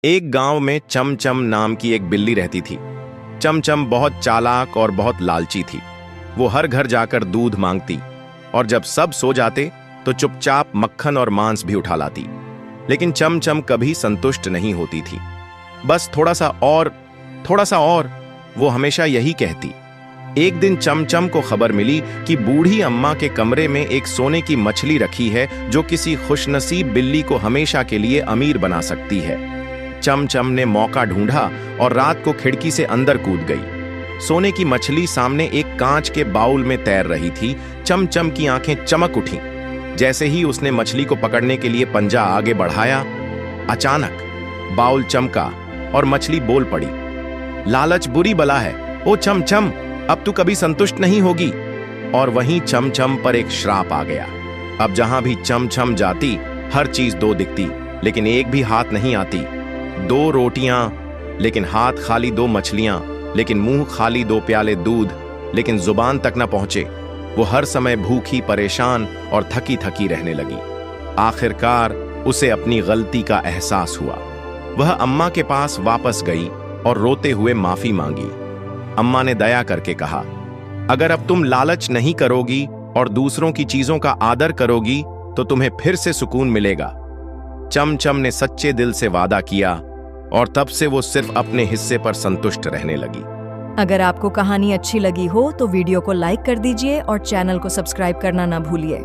एक गांव में चमचम नाम की एक बिल्ली रहती थी। चमचम बहुत चालाक और बहुत लालची थी। वो हर घर जाकर दूध मांगती और जब सब सो जाते तो चुपचाप मक्खन और मांस भी उठा लाती। लेकिन चमचम कभी संतुष्ट नहीं होती थी। बस थोड़ा सा और वो हमेशा यही कहती। एक दिन चमचम को खबर मिली कि बूढ़ी अम्मा के कमरे में एक सोने की मछली रखी है जो किसी खुशनसीब बिल्ली को हमेशा के लिए अमीर बना सकती है। चमचम ने मौका ढूंढा और रात को खिड़की से अंदर कूद गई। सोने की मछली सामने एक कांच के बाउल में तैर रही थी। चमचम की आंखें चमक उठीं। जैसे ही उसने मछली को पकड़ने के लिए पंजा आगे बढ़ाया, अचानक बाउल चमका और मछली बोल पड़ी, लालच बुरी बला है, ओ चमचम, अब तू कभी संतुष्ट नहीं होगी। और वहीं चमचम पर एक श्राप आ गया। अब जहां भी चमचम जाती हर चीज दो दिखती, लेकिन एक भी हाथ नहीं आती। दो रोटियां लेकिन हाथ खाली, दो मछलियां लेकिन मुंह खाली, दो प्याले दूध लेकिन जुबान तक न पहुंचे। वो हर समय भूखी, परेशान और थकी थकी रहने लगी। आखिरकार उसे अपनी गलती का एहसास हुआ। वह अम्मा के पास वापस गई और रोते हुए माफी मांगी। अम्मा ने दया करके कहा, अगर अब तुम लालच नहीं करोगी और दूसरों की चीजों का आदर करोगी तो तुम्हें फिर से सुकून मिलेगा। चमचम ने सच्चे दिल से वादा किया और तब से वो सिर्फ अपने हिस्से पर संतुष्ट रहने लगी। अगर आपको कहानी अच्छी लगी हो तो वीडियो को लाइक कर दीजिए और चैनल को सब्सक्राइब करना ना भूलिए।